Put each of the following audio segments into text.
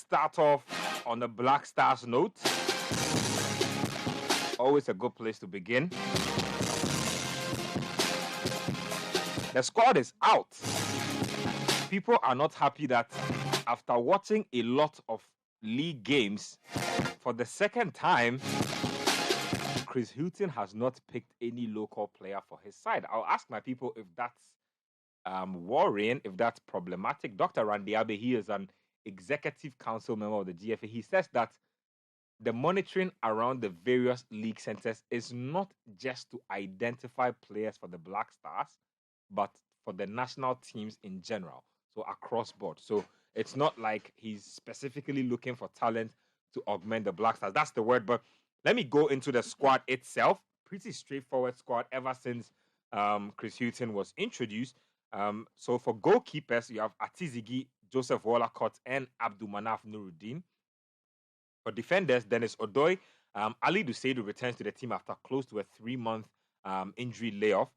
start off on the Black Stars note. Always a good place to begin. The squad is out. People are not happy that after watching a lot of league games, for the second time, Chris Hughton has not picked any local player for his side. I'll ask my people if that's worrying, if that's problematic. Dr. Randiabe, he is an executive council member of the GFA. He says that the monitoring around the various league centers is not just to identify players for the Black Stars, but for the national teams in general, so across board. So it's not like he's specifically looking for talent to augment the Black Stars. That's the word. But let me go into the squad itself. Pretty straightforward squad ever since Chris Hughton was introduced. So for goalkeepers, you have Atizigi, Joseph Wallacott, and Abdulmanaf Nuruddin. For defenders, Dennis Odoi, Ali Duseidu returns to the team after close to a 3-month injury layoff.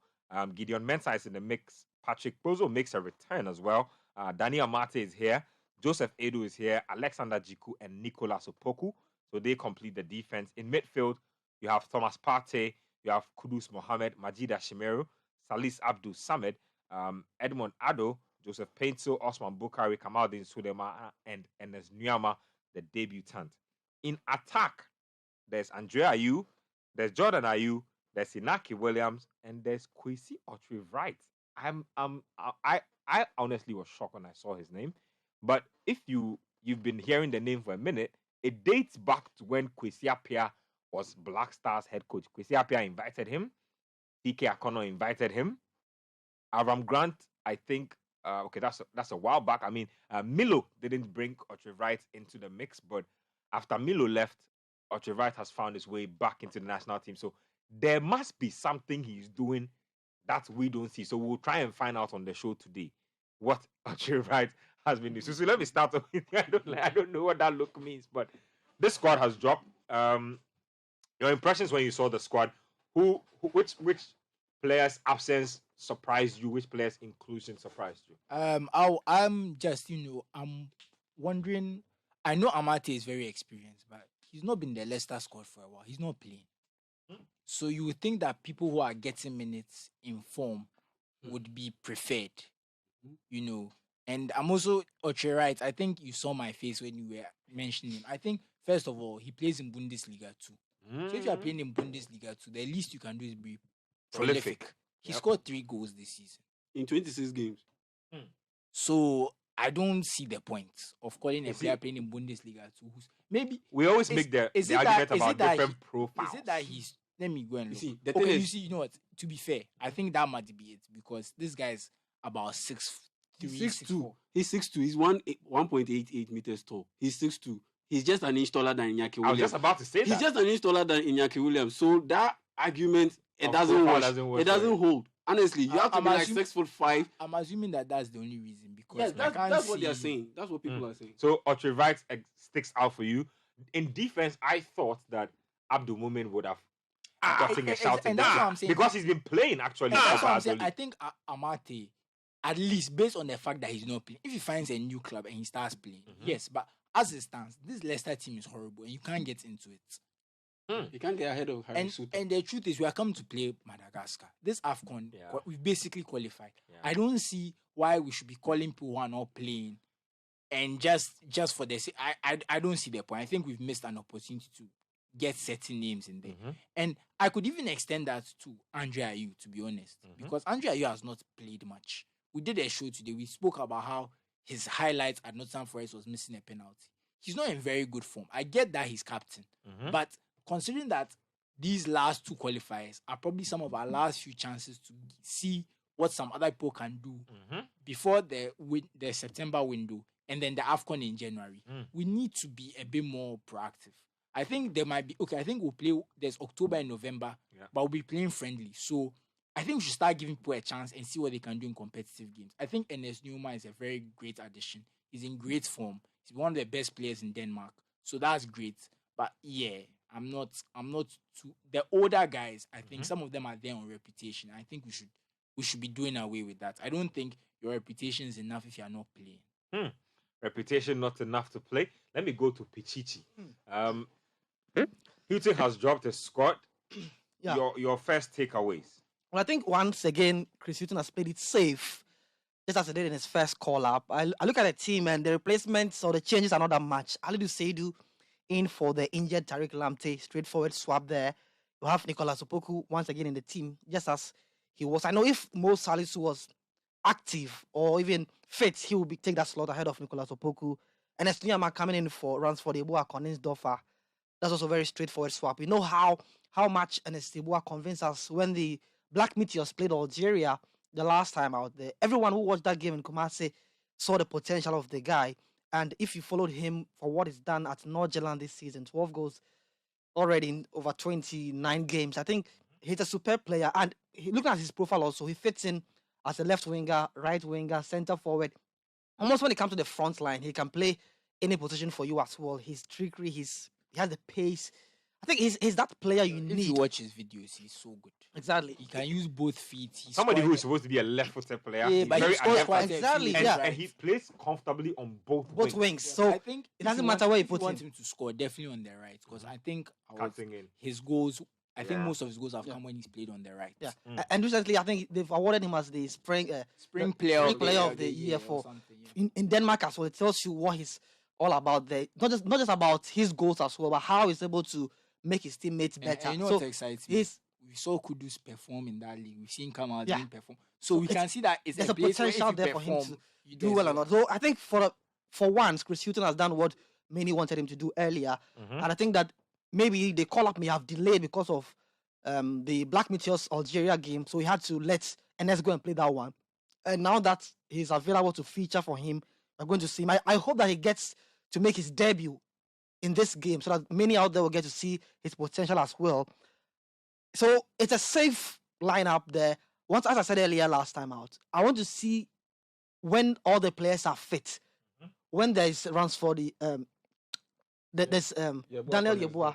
Gideon Mensah is in the mix. Patrick Bozo makes a return as well. Dani Amate is here. Joseph Edu is here. Alexander Jiku and Nicolas Opoku. So they complete the defense. In midfield, you have Thomas Partey, you have Kudus Mohammed, Majida Shimeru, Salis Abdul Samed, Edmond Ado, Joseph Painto, Osman Bukari, Kamaldin Sulema, and Enes Nyama, the debutant. In attack, there's Andrea Ayew, there's Jordan Ayew, there's Inaki Williams, and there's Kwesi Otrivright. I honestly was shocked when I saw his name. But if you've been hearing the name for a minute, it dates back to when Kwesi Appiah was Black Stars head coach. Kwesi Appiah invited him. TK Akono invited him. Avram Grant, I think, that's a while back. I mean, Milo didn't bring Otrivright into the mix, but after Milo left, Otrivright has found his way back into the national team. So there must be something he's doing that we don't see. So we'll try and find out on the show today what Otrivright has been doing. So let me start off with I don't know what that look means, but this squad has dropped. Your impressions when you saw the squad, which players' absence surprised you? Which players' inclusion surprised you? I'm just, I'm wondering. I know Amate is very experienced, but he's not been the Leicester squad for a while. He's not playing. So you would think that people who are getting minutes in form would be preferred, And I'm also Otrivright. I think you saw my face when you were mentioning him. I think, first of all, he plays in Bundesliga too. So if you are playing in Bundesliga too, the least you can do is be prolific. He scored 3 goals this season. In 26 games. So I don't see the point of calling a player playing in Bundesliga too. Maybe we always make the argument about different profiles. Is it that he's... Let me go and look. See, the thing is, you know what? To be fair, I think that might be it because this guy's about 6'3", 6'4". He's 6'2". He's 1.88 meters tall. He's 6'2". He's just an inch taller than Iñaki Williams. I was just about to say that. He's just an inch taller than Iñaki Williams. So that argument, it doesn't work. It doesn't hold. Honestly, you have to be like 6'5". I'm assuming that that's the only reason because that's what they're saying. That's what people are saying. So Otrivright sticks out for you. In defense, I thought that Abdul Mumin would have gotten a shout and that's what I'm saying. Because he's been playing actually. That's what I'm saying. I think Amate, at least based on the fact that he's not playing, if he finds a new club and he starts playing, yes, but as it stands, this Leicester team is horrible and you can't get into it. You can't get ahead of Harry Souttar. And the truth is, we are coming to play Madagascar. This AFCON, we've basically qualified. I don't see why we should be calling people who are not playing and just for the sake. I don't see the point. I think we've missed an opportunity to get certain names in there. And I could even extend that to Andrea Ayew, to be honest, because Andrea Ayew has not played much. We did a show today. We spoke about how his highlights at Nottingham Forest was missing a penalty. He's not in very good form. I get that he's captain, but considering that these last 2 qualifiers are probably some of our last few chances to see what some other people can do before the September window and then the AFCON in January, we need to be a bit more proactive. I think there might be... Okay, I think we'll play... There's October and November, but we'll be playing friendly. So I think we should start giving people a chance and see what they can do in competitive games. I think Enes Nyama is a very great addition. He's in great form. He's one of the best players in Denmark. So that's great. But yeah, I'm not too... The older guys, I think some of them are there on reputation. I think we should be doing away with that. I don't think your reputation is enough if you're not playing. reputation not enough to play. Let me go to Pichichi. Hughton has dropped his squad. Yeah. Your first takeaways. Well, I think once again, Chris Hughton has played it safe, just as he did in his first call-up. I look at the team and the replacements or the changes are not that much. Alidu Seidu in for the injured Tariq Lamptey, straightforward swap there. You have Nicolas Opoku once again in the team, just as he was. I know if Mo Salisu was active or even fit, he would take that slot ahead of Nicolas Opoku. And Estuyama coming in for runs for the Eboa Koningsdorfer. That's also a very straightforward swap. We know how much Ernest-Yeboah convinced us when the Black Meteors played Algeria the last time out there. Everyone who watched that game in Kumasi saw the potential of the guy. And if you followed him for what he's done at Norgeland this season, 12 goals already in over 29 games, I think he's a superb player. And looking at his profile also, he fits in as a left winger, right winger, centre forward. Almost when it comes to the front line, he can play any position for you as well. He's trickery, he has the pace. I think he's that player you need. If you watch his videos, he's so good. Exactly. He can use both feet. Somebody who is supposed to be a left-footed player. Yeah, but very exactly. And he plays comfortably on both wings. Yeah, so I think it doesn't matter where you put him. Want him to score, definitely on the right. Because I think his goals, I think most of his goals have come when he's played on the right. Yeah. And recently, I think they've awarded him as the spring player of the year for in Denmark as well. It tells you what he's all about there. Not just about his goals as well, but how he's able to make his teammates better. And you know what excites me? We saw Kudus perform in that league. We've seen him come out and perform. So we can see that there's a potential there for him to do well or not. So I think for once, Chris Hughton has done what many wanted him to do earlier. And I think that maybe the call-up may have delayed because of the Black Meteors Algeria game. So he had to let NS go and play that one. And now that he's available to feature for him, we're going to see him. I hope that he gets to make his debut in this game so that many out there will get to see his potential as well. So it's a safe lineup there. Once, as I said earlier last time out, I want to see when all the players are fit. When there is runs for the there's Daniel Yeboah.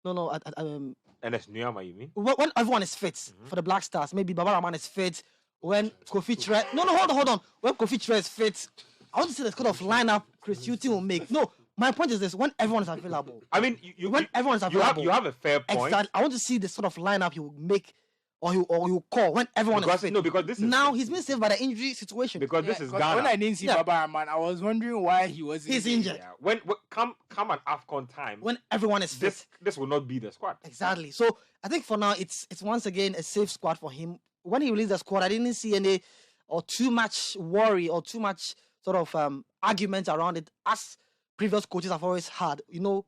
NS Nuyama, you mean? When everyone is fit for the Black Stars, maybe Baba Rahman is fit. When Kofi Tre... hold on. When Kofi Tre is fit, I want to see the kind of lineup Chris Hughton will make. No, my point is this: when everyone is available. I mean, when everyone is available, you have a fair point. Exactly. I want to see the sort of lineup he will make, or he will call when everyone is fit. No, because this is now he's been saved by the injury situation. Because this is Ghana. When I didn't see Baba Rahman, I was wondering why he was. He's injured. Yeah. When come an AFCON time, when everyone is fit, this will not be the squad. Exactly. So I think for now it's once again a safe squad for him. When he released the squad, I didn't see any or too much worry or too much sort of argument around it, as previous coaches have always had. You know,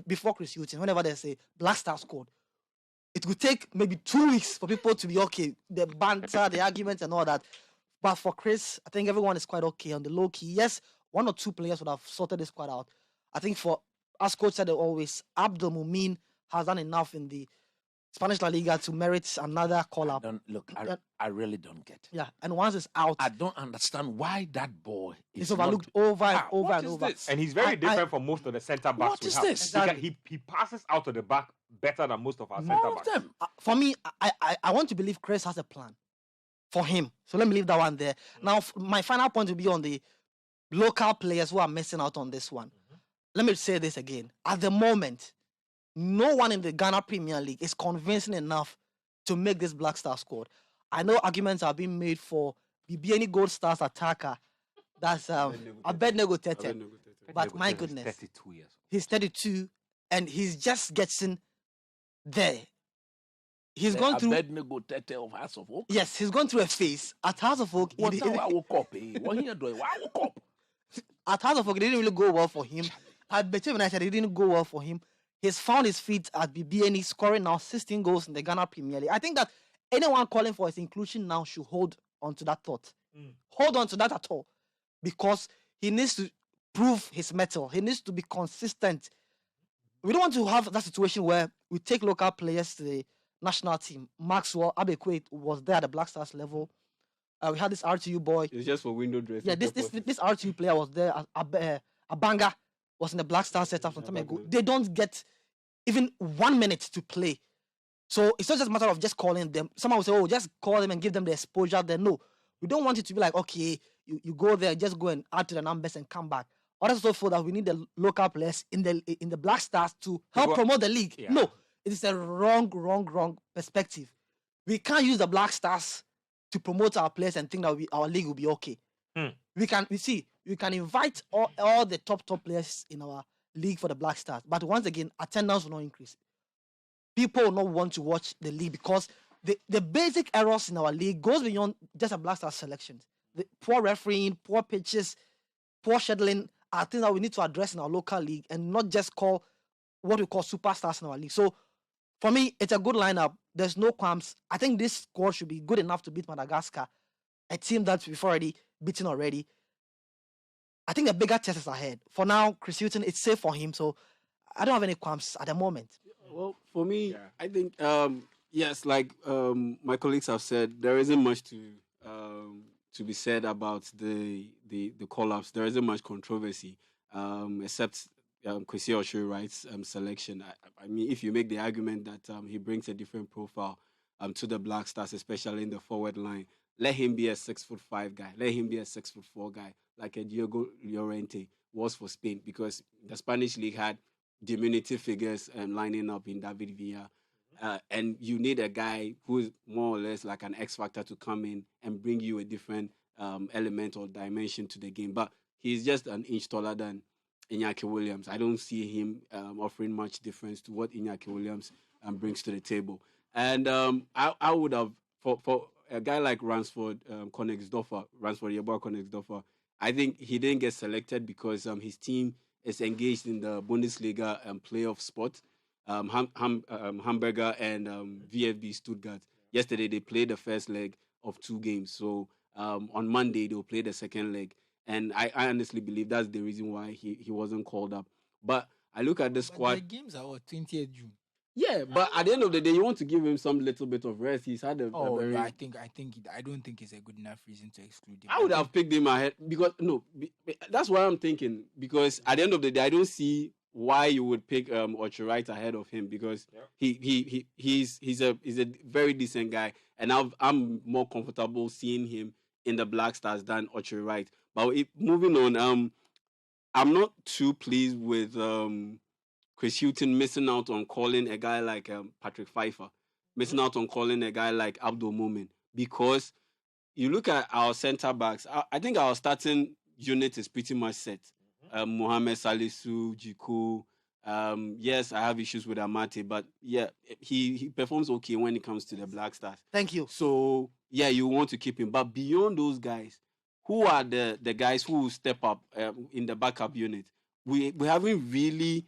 before Chris Hughton, whenever there's a Black Star squad, it could take maybe 2 weeks for people to be okay. The banter, the arguments and all that. But for Chris, I think everyone is quite okay on the low key. Yes, 1 or 2 players would have sorted this squad out. I think for, as coach said always, Abdul Mumin has done enough in the Spanish La Liga to merit another call-up. I really don't get it. Yeah, and once it's out... I don't understand why that boy is overlooked over and over and over. And he's very different from most of the centre-backs we have. What is this? Exactly. He passes out of the back better than most of our centre-backs. For me, I want to believe Chris has a plan for him. So let me leave that one there. Now, my final point will be on the local players who are missing out on this one. Let me say this again. At the moment, no one in the Ghana Premier League is convincing enough to make this Black Star squad. I know arguments are being made for any Gold Stars attacker. That's Abednego Tete. But my goodness, 32 years. He's 32 and he's just getting there. He's gone through. Abednego Tete of House of Oak. Yes, he's gone through a phase at House of Oak. What I woke up? What he doing? Why woke up? At House of Oak, it didn't really go well for him. At Betis United, it didn't go well for him. He's found his feet at BBNE, scoring now 16 goals in the Ghana Premier League. I think that anyone calling for his inclusion now should hold on to that thought. Hold on to that at all. Because he needs to prove his mettle. He needs to be consistent. We don't want to have that situation where we take local players to the national team. Maxwell Abekwe was there at the Black Stars level. We had this RTU boy. It's just for window dressing. Yeah, this RTU player was there. Abanga was in the Black Star setup some time ago. They don't get even 1 minute to play. So it's not just a matter of just calling them. Someone will say, oh, just call them and give them the exposure. Then no, we don't want it to be like, okay, you go there, just go and add to the numbers and come back. Others also feel that we need the local players in the Black Stars to help promote the league. Yeah. No, it is a wrong perspective. We can't use the Black Stars to promote our players and think that our league will be okay. We can invite all the top players in our league for the Black Stars, but once again, attendance will not increase. People will not want to watch the league because the basic errors in our league goes beyond just a Black Stars selection. The poor refereeing, poor pitches, poor scheduling are things that we need to address in our local league and not just call what we call superstars in our league. So for me, it's a good lineup. There's no qualms. I think this squad should be good enough to beat Madagascar, a team that we've already beaten already. I think a bigger test is ahead. For now, Chris Hughton, it's safe for him, so I don't have any qualms at the moment. Well, for me, I think, yes, like my colleagues have said, there isn't much to be said about the call-ups. There isn't much controversy, except Kwesi Oshiri-Wright's selection. I mean, if you make the argument that he brings a different profile to the Black Stars, especially in the forward line, let him be a 6'5" guy. Let him be a 6'4" guy, like a Diego Llorente was for Spain, because the Spanish league had diminutive figures lining up in David Villa. And you need a guy who is more or less like an X factor to come in and bring you a different element or dimension to the game. But he's just an inch taller than Iñaki Williams. I don't see him offering much difference to what Iñaki Williams brings to the table. And I would have, for a guy like Ransford Yeboah-Koneksdorfer, I think he didn't get selected because his team is engaged in the Bundesliga playoff spot. Hamburger and VfB Stuttgart. Yesterday, they played the first leg of 2 games. So on Monday, they'll play the second leg. And I honestly believe that's the reason why he wasn't called up. But I look at the squad. The games are 20th June. Yeah, but at the end of the day, you want to give him some little bit of rest. He's had a very... I don't think it's a good enough reason to exclude him. I would have picked him ahead because that's what I'm thinking. Because at the end of the day, I don't see why you would pick Oshiri-Wright ahead of him, because he's a very decent guy, and I'm more comfortable seeing him in the Black Stars than Oshiri-Wright. But moving on, I'm not too pleased with Chris Hughton missing out on calling a guy like Patrick Pfeiffer, missing out on calling a guy like Abdul Mumin, because you look at our centre backs. I think our starting unit is pretty much set. Mohamed Salisu, Jiku. Yes, I have issues with Amate, but yeah, he performs okay when it comes to the Black Stars. Thank you. So yeah, you want to keep him, but beyond those guys, who are the guys who will step up in the backup unit? We haven't really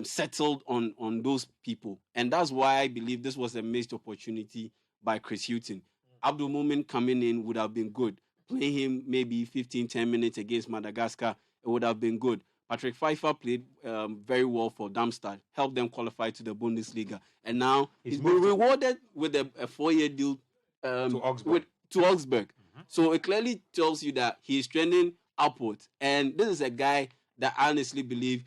settled on those people, and that's why I believe this was a missed opportunity by Chris Hughton. Abdul Mumin coming in would have been good. Playing him maybe 15-10 minutes against Madagascar, it would have been good. Patrick Pfeiffer played very well for Darmstadt, helped them qualify to the Bundesliga, and now he's been rewarded with a 4-year deal to Augsburg. Mm-hmm. So it clearly tells you that he's trending upwards, and this is a guy that I honestly believe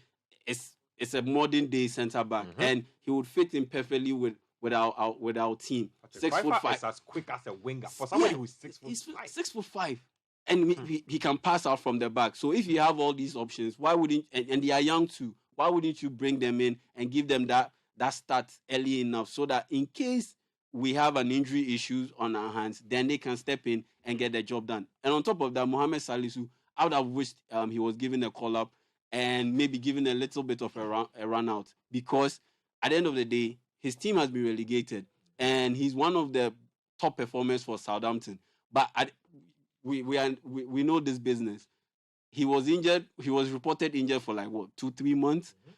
is a modern day centre back, and he would fit in perfectly with our team. Patrick 6'5" is as quick as a winger for somebody who's 6'5". He's 6'5". And he can pass out from the back. So if you have all these options, why wouldn't, and they are young too, why wouldn't you bring them in and give them that start early enough so that in case we have an injury issue on our hands, then they can step in and get the job done. And on top of that, Mohamed Salisu, I would have wished he was given a call-up and maybe given a little bit of a run out, because at the end of the day, his team has been relegated and he's one of the top performers for Southampton. But we know this business. He was injured. He was reported injured for 2-3 months. Mm-hmm.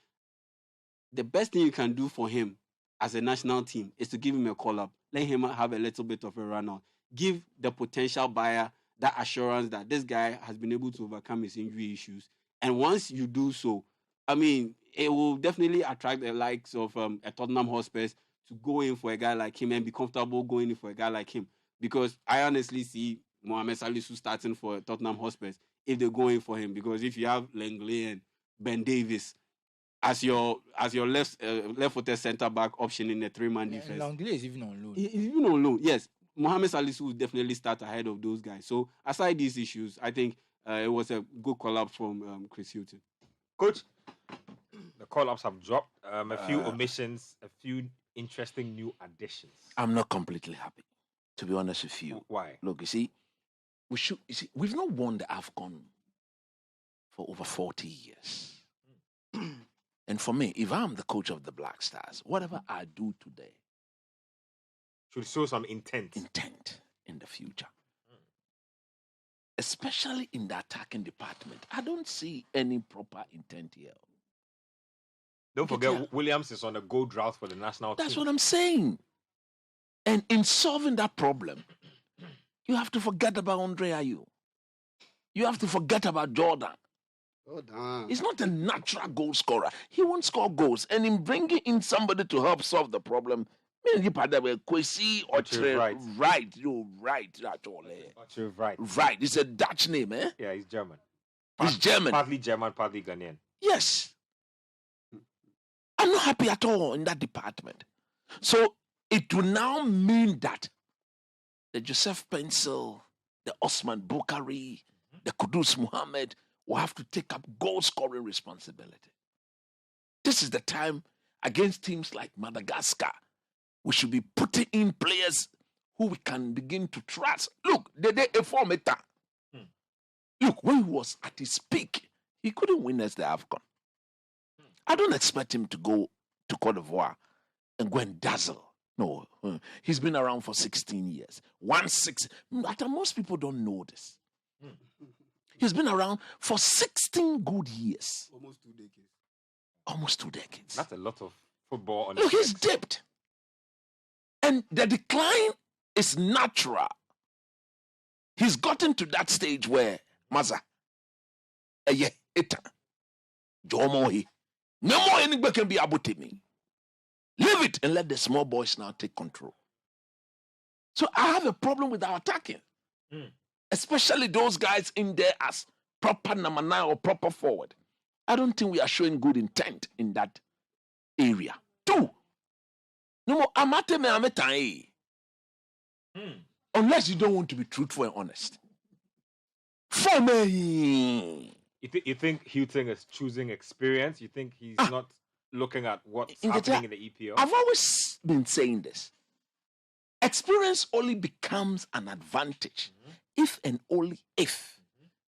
The best thing you can do for him as a national team is to give him a call-up. Let him have a little bit of a run-out. Give the potential buyer that assurance that this guy has been able to overcome his injury issues. And once you do so, I mean, it will definitely attract the likes of a Tottenham Hotspur to go in for a guy like him and be comfortable going in for a guy like him. Because I honestly see Mohamed Salisu starting for Tottenham Hotspur if they go in for him. Because if you have Langley and Ben Davies as your left-footed centre-back option in a 3-man defense. Langley is even on loan. He's even on loan, yes. Mohamed Salisu will definitely start ahead of those guys. So aside these issues, I think it was a good call-up from Chris Hughton. Coach, the call-ups have dropped. A few omissions, a few interesting new additions. I'm not completely happy, to be honest with you. Why? Look, you see, we've not won the AFCON for over 40 years. And for me, if I'm the coach of the Black Stars, whatever I do today should show some intent in the future. Especially in the attacking department. I don't see any proper intent here. Don't forget, Williams is on a goal drought for the national team. That's what I'm saying. And in solving that problem, you have to forget about Andre Ayew. You have to forget about Jordan. He's not a natural goal scorer. He won't score goals. And in bringing in somebody to help solve the problem, Kwesi right. You're right. Right. It's a Dutch name, eh? Yeah, he's German. He's German. Partly German, partly Ghanaian. Yes. I'm not happy at all in that department. So it will now mean that the Joseph Pencil, the Osman Bukari, the Kudus Muhammad will have to take up goal-scoring responsibility. This is the time against teams like Madagascar. We should be putting in players who we can begin to trust. Look, a formator. Look, when he was at his peak, he couldn't win as the AFCON. I don't expect him to go to Cote d'Ivoire and go and dazzle. No, he's been around for 16 years. Most people don't know this. He's been around for 16 good years. Almost two decades. That's a lot of football on Look, he's dipped. And the decline is natural. He's gotten to that stage where Maza, Jomohi, no more anybody can be able to me. Leave it and let the small boys now take control. So I have a problem with our attacking. Especially those guys in there as proper number 9 or proper forward. I don't think we are showing good intent in that area. 2. No more amate me ametai. Unless you don't want to be truthful and honest. For me. You think Hughton is choosing experience? You think he's not looking at what's happening in the EPL? I've always been saying this. Experience only becomes an advantage if and only if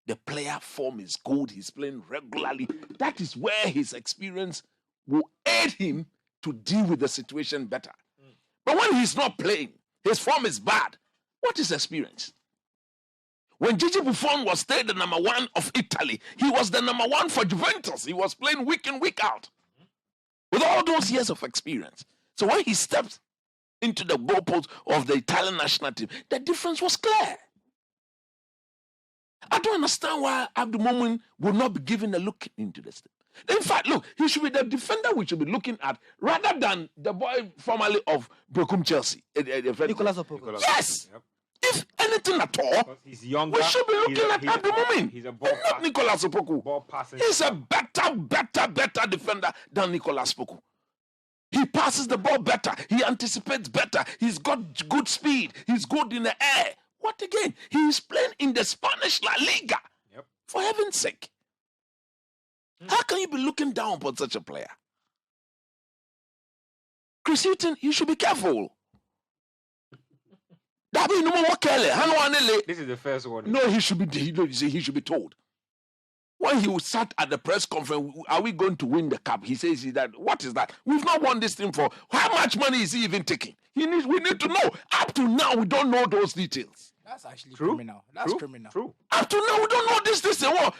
the player form is good, he's playing regularly. That is where his experience will aid him to deal with the situation better. But when he's not playing, his form is bad. What is experience? When Gigi Buffon was still the number 1 of Italy, he was the number 1 for Juventus. He was playing week in, week out. With all those years of experience. So when he stepped into the goalpost of the Italian national team, the difference was clear. I don't understand why at the moment will not be given a look into this. In fact, look, he should be the defender we should be looking at rather than the boy formerly of Brokum Chelsea. Nicolas Opoko. Yes! Yep. If anything at all, he's younger, we should be looking at the moment. He's a ball not Nicolas Opoko. Ball passing. He's a better defender than Nicolas Opoko. He passes the ball better. He anticipates better. He's got good speed. He's good in the air. What again? He is playing in the Spanish La Liga. Yep. For heaven's sake. How can you be looking down upon such a player? Chris Hughton, you should be careful. This is the first one. No, he should be told. When he sat at the press conference, are we going to win the cup? He says that, what is that? We've not won this thing for, how much money is he even taking? We need to know. Up to now, we don't know those details. That's actually True. criminal. That's criminal. True. Up to now, we don't know this. Remember,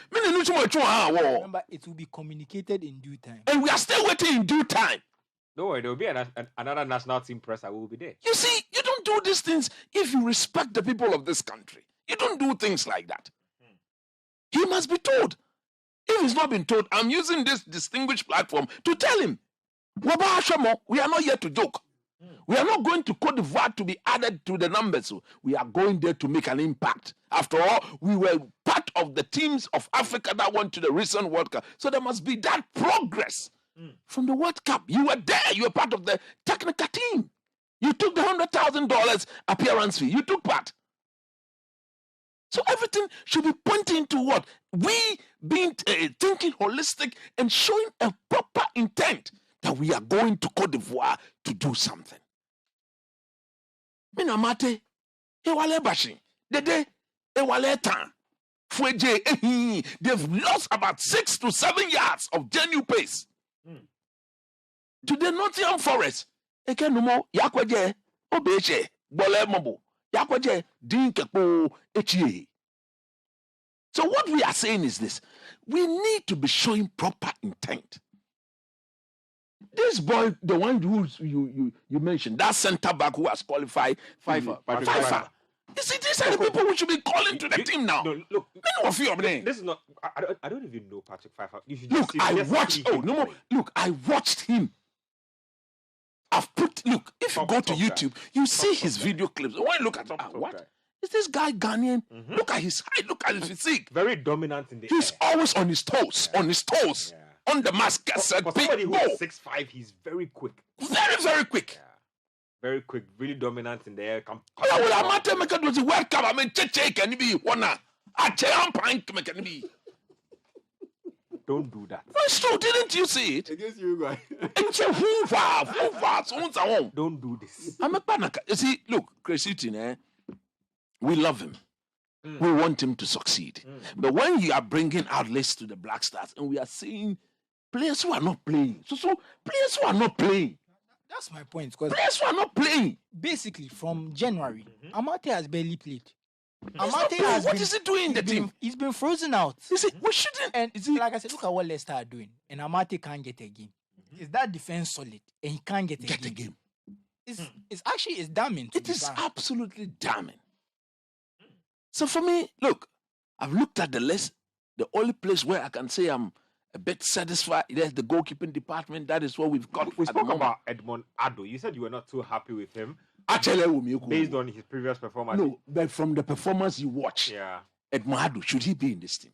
it will be communicated in due time. And we are still waiting in due time. Don't worry, there will be another national team presser who will be there. You see, you don't do these things if you respect the people of this country. You don't do things like that. He must be told. If he's not been told, I'm using this distinguished platform to tell him, we are not here to joke. We are not going to Cote d'Ivoire to be added to the numbers. We are going there to make an impact. After all, we were part of the teams of Africa that went to the recent World Cup. So there must be that progress from the World Cup. You were there. You were part of the technical team. You took the $100,000 appearance fee. You took part. So everything should be pointing to what? We being thinking holistic and showing a proper intent that we are going to Cote d'Ivoire to do something. Minamate, ewale bashi, dede, ewale tan, fueje, they've lost about 6 to 7 yards of genuine pace. To the Nottingham Forest, eke numo, yakweje, obeche, bole mobo, yakweje, dinkepo, echie. So what we are saying is this: we need to be showing proper intent. This boy, the one who you mentioned, that centre back who has qualified, Fifer. You see, these are the people we should be calling to the team now. No, look, many of you are there. This is not. I don't even know Patrick Fifer. Look, I watched him. Look, if you go to YouTube, you see his video clips. When you look at what? Is this guy Ghanaian? Mm-hmm. Look at his height, look at his physique. Very dominant in the He's air. Always on his toes, on the mask. For somebody who is 6'5", he's very quick. Very, very quick. Yeah. Very quick, really dominant in the air. Don't do that. That's true, didn't you see it? Against you guys. Don't do this. You see, look, Chris Hughton, we love him. We want him to succeed. But when you are bringing outlets to the Black Stars and we are seeing players who are not playing, so players who are not playing. That's my point. Because players who are not playing. Basically, from January, Amate has barely played. What is he doing in the team? He's been frozen out. You see, we shouldn't. And like I said, look at what Leicester are doing. And Amate can't get a game. Is that defense solid? And he can't get a game. It's actually damning. It is absolutely damning. So for me, look, I've looked at the list. The only place where I can say I'm a bit satisfied is the goalkeeping department. That is what we've got. We spoke about Edmond Addo. You said you were not too happy with him. Actually, based on his previous performance. No, but from the performance you watch, Edmond Addo, should he be in this team?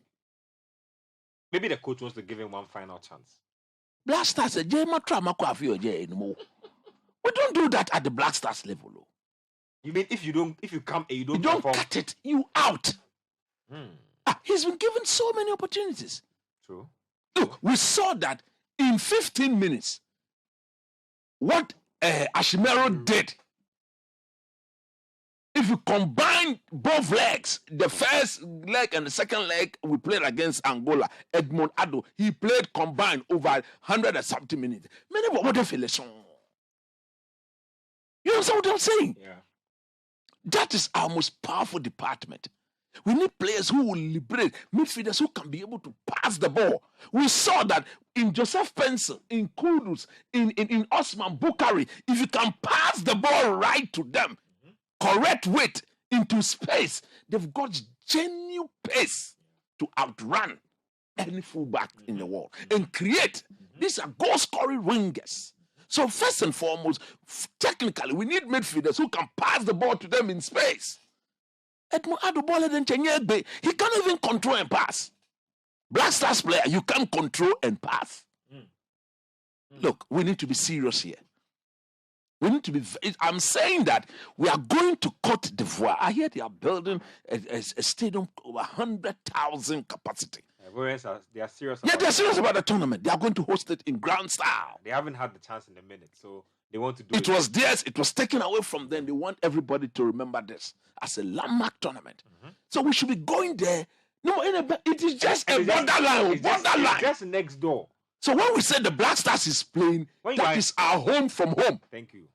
Maybe the coach wants to give him one final chance. Black Stars, we don't do that at the Black Stars level. You mean if you come and you don't perform, cut it, you out. He's been given so many opportunities. True. Look, we saw that in 15 minutes. What Ashimero did. If you combine both legs, the first leg and the second leg, we played against Angola. Edmond Addo, he played combined over 100 and something minutes. You understand what I'm saying? Yeah. That is our most powerful department. We need players who will liberate, midfielders who can be able to pass the ball. We saw that in Joseph Pencil, in Kudus, in Osman Bukari. If you can pass the ball right to them, correct weight into space, they've got genuine pace to outrun any fullback in the world and create. These are goal-scoring wingers. So first and foremost, technically, we need midfielders who can pass the ball to them in space. Edmond Addo, he can't even control and pass. Black Stars player, you can't control and pass. Look, we need to be serious here. We need to be. I'm saying that we are going to Cote d'Ivoire. I hear they are building a stadium of 100,000 capacity. They are serious. Yeah, they're serious about the tournament. They are going to host it in grand style. They haven't had the chance in a minute, so they want to do it. It was theirs. It was taken away from them. They want everybody to remember this as a landmark tournament. So we should be going there. No, it is just a borderline. It's just next door. So when we say the Black Stars is playing, that is our home from home. Thank you.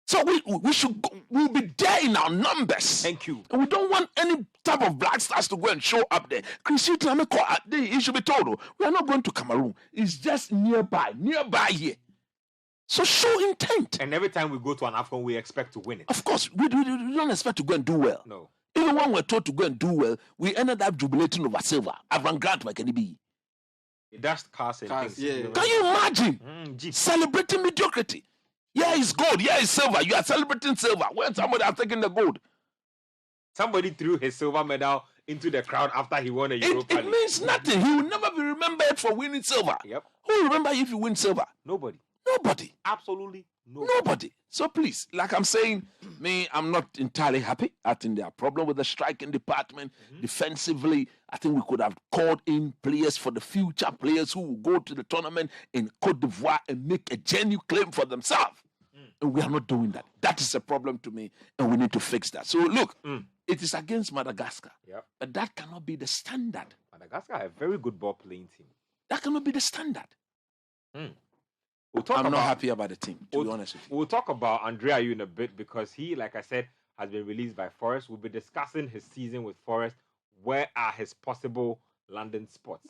So we'll be there in our numbers. Thank you. And we don't want any type of Black Stars to go and show up there. Chris Hughton, he should be told, we are not going to Cameroon. It's just nearby here. So show intent. And every time we go to an AFCON, we expect to win it. Of course, we don't expect to go and do well. No. Even when we're told to go and do well, we ended up jubilating over silver. Avant-garde, like be. It dashed cars and things. Yeah. Can you imagine celebrating mediocrity? Yeah, it's gold. Yeah, it's silver. You are celebrating silver when somebody has taken the gold. Somebody threw his silver medal into the crowd after he won a Europa League. It means nothing. He will never be remembered for winning silver. Yep. Who will remember if you win silver? Nobody. Nobody. Absolutely nobody. Nobody. So please, like I'm saying, I'm not entirely happy. I think there are problems with the striking department. Defensively, I think we could have called in players for the future, players who will go to the tournament in Cote d'Ivoire and make a genuine claim for themselves. And we are not doing that. That is a problem to me, and we need to fix that. So look, it is against Madagascar, but that cannot be the standard. Madagascar are a very good ball playing team. That cannot be the standard. I'm not happy about the team, to be honest with you. We'll talk about Andre Ayew in a bit because he, like I said, has been released by Forest. We'll be discussing his season with Forest. Where are his possible landing spots?